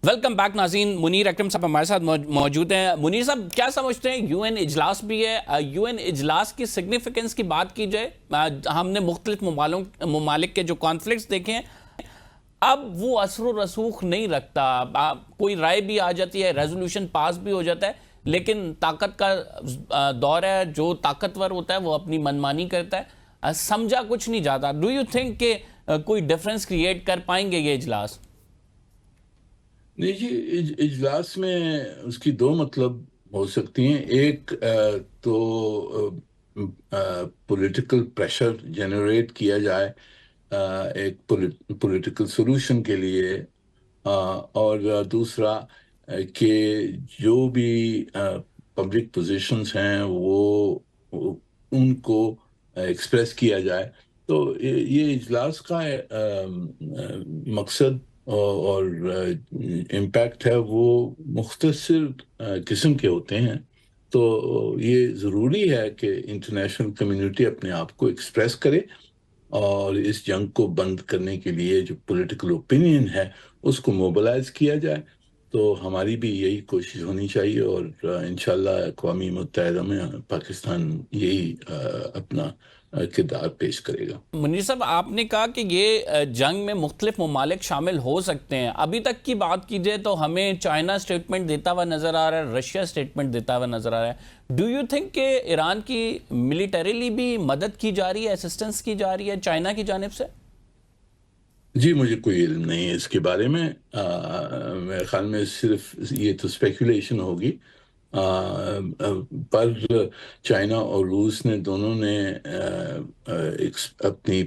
Welcome back ناظرین. منیر اکرم صاحب ہمارے ساتھ موجود ہیں. منیر صاحب کیا سمجھتے ہیں یو این اجلاس بھی ہے, یو این اجلاس کی سگنیفیکنس کی بات کی جائے, ہم نے مختلف ممالک کے جو کانفلکٹس دیکھے ہیں اب وہ اثر و رسوخ نہیں رکھتا, کوئی رائے بھی آ جاتی ہے, ریزولوشن پاس بھی ہو جاتا ہے, لیکن طاقت کا دور ہے, جو طاقتور ہوتا ہے وہ اپنی منمانی کرتا ہے, سمجھا کچھ نہیں جاتا. ڈو یو تھنک کہ کوئی ڈفرنس کریٹ کر پائیں گے یہ اجلاس؟ نہیں جی, اجلاس میں اس کی دو مطلب ہو سکتی ہیں. ایک تو پولیٹیکل پریشر جنریٹ کیا جائے ایک پولیٹیکل سولوشن کے لیے, اور دوسرا کہ جو بھی پبلک پوزیشنز ہیں وہ ان کو ایکسپریس کیا جائے. تو یہ اجلاس کا مقصد اور امپیکٹ ہے وہ مختصر قسم کے ہوتے ہیں. تو یہ ضروری ہے کہ انٹرنیشنل کمیونٹی اپنے آپ کو ایکسپریس کرے اور اس جنگ کو بند کرنے کے لیے جو پولیٹیکل اوپینین ہے اس کو موبلائز کیا جائے. تو ہماری بھی یہی کوشش ہونی چاہیے, اور انشاءاللہ اقوام متحدہ میں پاکستان یہی اپنا کردار پیش کرے گا. منیر صاحب آپ نے کہا کہ یہ جنگ میں مختلف ممالک شامل ہو سکتے ہیں. ابھی تک کی بات کی جائے تو ہمیں چائنا سٹیٹمنٹ دیتا ہوا نظر آ رہا ہے, رشیا سٹیٹمنٹ دیتا ہوا نظر آ رہا ہے. ڈو یو تھنک کہ ایران کی ملیٹریلی بھی مدد کی جا رہی ہے, اسسٹنس کی جا رہی ہے چائنا کی جانب سے؟ جی مجھے کوئی علم نہیں ہے اس کے بارے میں. میرے خیال میں صرف یہ تو اسپیکولیشن ہوگی, پر چائنا اور روس نے دونوں نے اپنی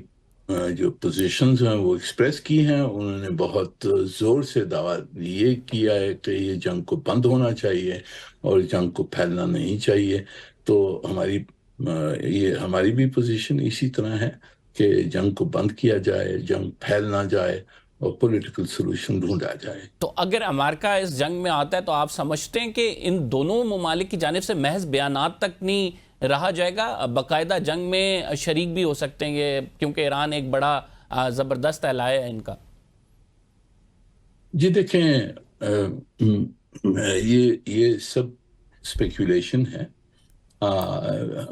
جو پوزیشنز ہیں وہ ایکسپریس کی ہیں. انہوں نے بہت زور سے دعویٰ یہ کیا ہے کہ یہ جنگ کو بند ہونا چاہیے اور جنگ کو پھیلنا نہیں چاہیے. تو ہماری بھی پوزیشن اسی طرح ہے کہ جنگ کو بند کیا جائے, جنگ پھیل نہ جائے اور پولیٹیکل سولوشن ڈھونڈا جائے. تو اگر امریکہ اس جنگ میں آتا ہے تو آپ سمجھتے ہیں کہ ان دونوں ممالک کی جانب سے محض بیانات تک نہیں رہا جائے گا, باقاعدہ جنگ میں شریک بھی ہو سکتے ہیں یہ, کیونکہ ایران ایک بڑا زبردست علاقہ ہے ان کا؟ جی دیکھیں, یہ سب اسپیکولیشن ہے.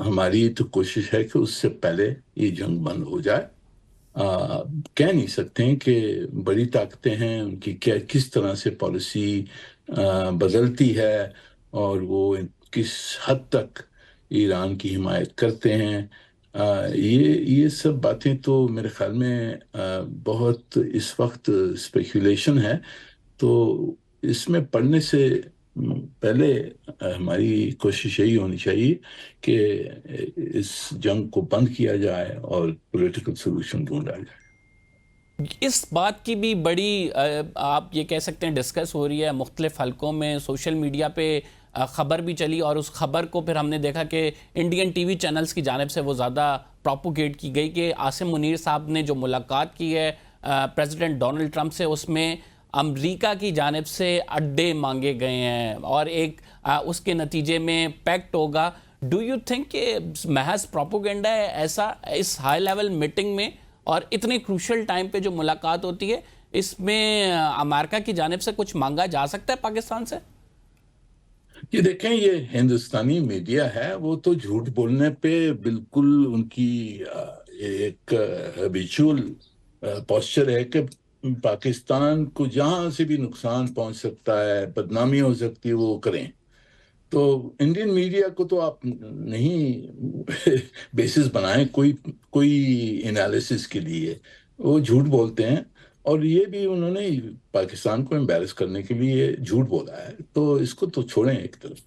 ہماری تو کوشش ہے کہ اس سے پہلے یہ جنگ بند ہو جائے. کہہ نہیں سکتے ہیں کہ بڑی طاقتیں ہیں ان کی کس طرح سے پالیسی بدلتی ہے اور وہ کس حد تک ایران کی حمایت کرتے ہیں. یہ سب باتیں تو میرے خیال میں بہت اس وقت اسپیکولیشن ہے. تو اس میں پڑھنے سے پہلے ہماری کوشش یہی ہونی چاہیے کہ اس جنگ کو بند کیا جائے اور پولیٹیکل سولوشن ڈھونڈا جائے. اس بات کی بھی بڑی آپ یہ کہہ سکتے ہیں ڈسکس ہو رہی ہے مختلف حلقوں میں, سوشل میڈیا پہ خبر بھی چلی, اور اس خبر کو پھر ہم نے دیکھا کہ انڈین ٹی وی چینلز کی جانب سے وہ زیادہ پروپوگیٹ کی گئی کہ عاصم منیر صاحب نے جو ملاقات کی ہے پریزیڈنٹ ڈونلڈ ٹرمپ سے, اس میں امریکہ کی جانب سے اڈے مانگے گئے ہیں اور ایک اس کے نتیجے میں پیکٹ ہوگا. ڈو یو تھنک کہ محض پروپوگنڈا ہے ایسا اس ہائی لیول میٹنگ میں, اور اتنے کروشل ٹائم پہ جو ملاقات ہوتی ہے اس میں امریکہ کی جانب سے کچھ مانگا جا سکتا ہے پاکستان سے؟ یہ دیکھیں, یہ ہندوستانی میڈیا ہے وہ تو جھوٹ بولنے پہ بالکل ان کی ایک ہیبیچول پوسچر ہے کہ پاکستان کو جہاں سے بھی نقصان پہنچ سکتا ہے, بدنامی ہو سکتی ہے, وہ کریں. تو انڈین میڈیا کو تو آپ نہیں بیسس بنائیں کوئی انالیسس کے لیے. وہ جھوٹ بولتے ہیں, اور یہ بھی انہوں نے پاکستان کو امبیرس کرنے کے لیے جھوٹ بولا ہے. تو اس کو تو چھوڑیں ایک طرف.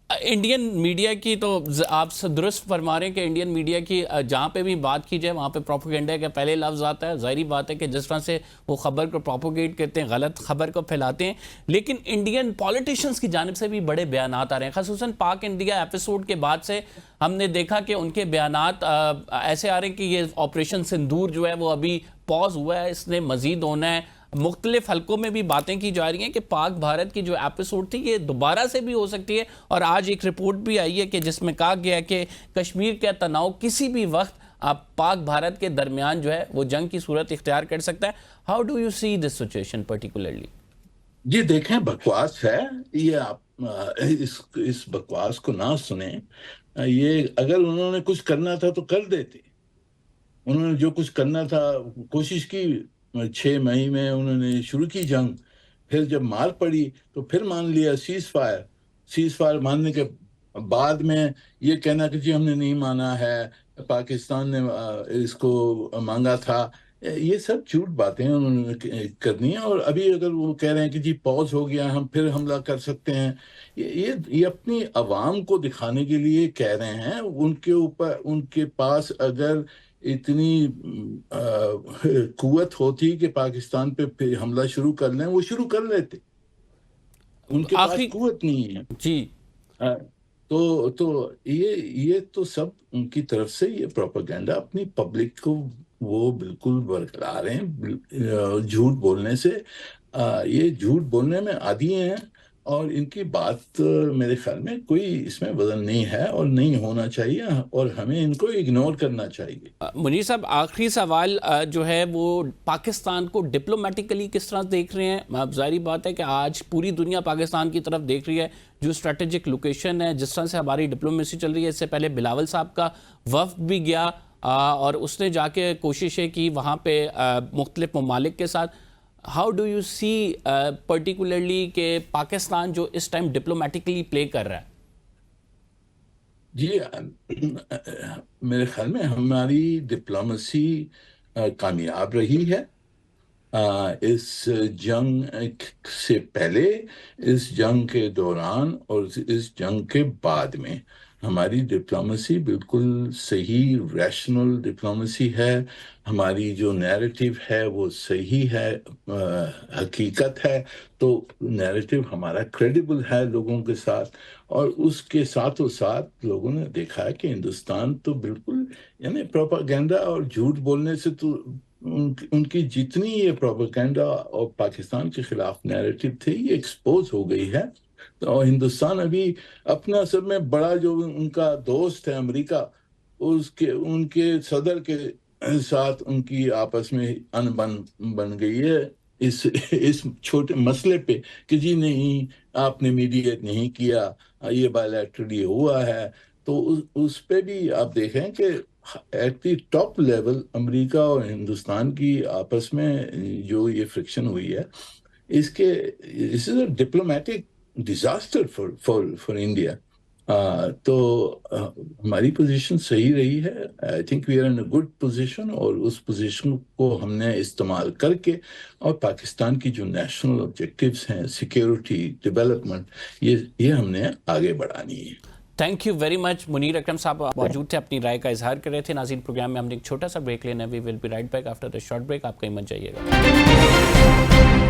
انڈین میڈیا کی تو آپ درست فرما رہے ہیں کہ انڈین میڈیا کی جہاں پہ بھی بات کی جائے وہاں پہ پروپیگنڈا کا پہلے لفظ آتا ہے. ظاہری بات ہے کہ جس طرح سے وہ خبر کو پروپیگیٹ کرتے ہیں, غلط خبر کو پھیلاتے ہیں, لیکن انڈین پولیٹیشنز کی جانب سے بھی بڑے بیانات آ رہے ہیں. خصوصاً پاک انڈیا ایپیسوڈ کے بعد سے ہم نے دیکھا کہ ان کے بیانات ایسے آ رہے ہیں کہ یہ آپریشن سندور جو ہے وہ ابھی پاز ہوا ہے, اس نے مزید ہونا ہے. مختلف حلقوں میں بھی باتیں کی جا رہی ہیں کہ پاک بھارت کی جو ایپیسوڈ تھی یہ دوبارہ سے بھی ہو سکتی ہے, اور آج ایک رپورٹ بھی آئی ہے کہ جس میں کہا گیا ہے کہ کشمیر کا تناؤ کسی بھی وقت پاک بھارت کے درمیان جو ہے وہ جنگ کی صورت اختیار کر سکتا ہے. How do you see this situation particularly? جی دیکھیں، بکواس ہے یہ، آپ اس بکواس کو نہ سنیں. یہ اگر انہوں نے کچھ کرنا تھا تو کر دیتے. انہوں نے جو کچھ کرنا تھا کوشش کی. 6 مئی میں انہوں نے شروع کی جنگ، پھر جب مار پڑی تو پھر مان لیا سیز فائر ماننے کے بعد میں یہ کہنا کہ جی ہم نے نہیں مانا ہے، پاکستان نے اس کو مانگا تھا. یہ سب جھوٹ باتیں انہوں نے کرنی ہیں. اور ابھی اگر وہ کہہ رہے ہیں کہ جی پاز ہو گیا، ہم پھر حملہ کر سکتے ہیں، یہ اپنی عوام کو دکھانے کے لیے کہہ رہے ہیں. ان کے اوپر، ان کے پاس اگر اتنی قوت ہوتی کہ پاکستان پہ پھر حملہ شروع کر لیں، وہ شروع کر لیتے. ان کے پاس آخری قوت نہیں ہے. جی تو یہ تو سب ان کی طرف سے یہ پروپیگنڈا اپنی پبلک کو وہ بالکل برقرار ہیں جھوٹ بولنے سے. یہ جھوٹ بولنے میں عادی ہیں، اور ان کی بات میرے خیال میں کوئی اس میں وزن نہیں ہے اور نہیں ہونا چاہیے، اور ہمیں ان کو اگنور کرنا چاہیے. منیر صاحب، آخری سوال جو ہے وہ پاکستان کو ڈپلومیٹیکلی کس طرح دیکھ رہے ہیں؟ ظاہری بات ہے کہ آج پوری دنیا پاکستان کی طرف دیکھ رہی ہے. جو اسٹریٹجک لوکیشن ہے، جس طرح سے ہماری ڈپلومیسی چل رہی ہے، اس سے پہلے بلاول صاحب کا وفد بھی گیا اور اس نے جا کے کوششیں کی وہاں پہ مختلف ممالک کے ساتھ. How do you see particularly کہ پاکستان جو اس ٹائم ڈپلومیٹکلی پلے کر رہا ہے؟ جی میرے خیال میں ہماری ڈپلومیسی کامیاب رہی ہے. اس جنگ سے پہلے، اس جنگ کے دوران اور اس جنگ کے بعد میں ہماری ڈپلومیسی بالکل صحیح ریشنل ڈپلومیسی ہے. ہماری جو نیریٹو ہے وہ صحیح ہے، حقیقت ہے. تو نیریٹو ہمارا کریڈیبل ہے لوگوں کے ساتھ. اور اس کے ساتھ لوگوں نے دیکھا ہے کہ ہندوستان تو بالکل، یعنی پروپاگینڈا اور جھوٹ بولنے سے تو ان کی جتنی یہ پروپیگنڈا اور پاکستان کے خلاف نیریٹو تھی یہ ایکسپوز ہو گئی ہے. اور ہندوستان ابھی اپنا سب میں بڑا جو ان کا دوست ہے امریکہ، ان کے صدر کے ساتھ ان کی آپس میں بن گئی ہے اس چھوٹے مسئلے پہ کہ جی نہیں، آپ نے میڈیٹ نہیں کیا، یہ بائیلیٹرلی ہوا ہے. تو اس پہ بھی آپ دیکھیں کہ ایٹ دی ٹاپ لیول امریکہ اور ہندوستان کی آپس میں جو یہ فرکشن ہوئی ہے، اس is a diplomatic disaster for India. تو ہماری پوزیشن صحیح رہی ہے. I think we are in a good position, اور اس پوزیشن کو ہم نے استعمال کر کے اور پاکستان کی جو نیشنل آبجیکٹیوز ہیں، سیکیورٹی، ڈیولپمنٹ، یہ ہم نے آگے بڑھانی ہے. Thank you very much. Munir Akram صاحب موجود تھے، اپنی رائے کا اظہار کر رہے تھے. ناظرین، پروگرام میں ہم نے ایک چھوٹا سا بریک لینا ہے. We will be right back after the short break. آپ کہیں مت جائیے گا.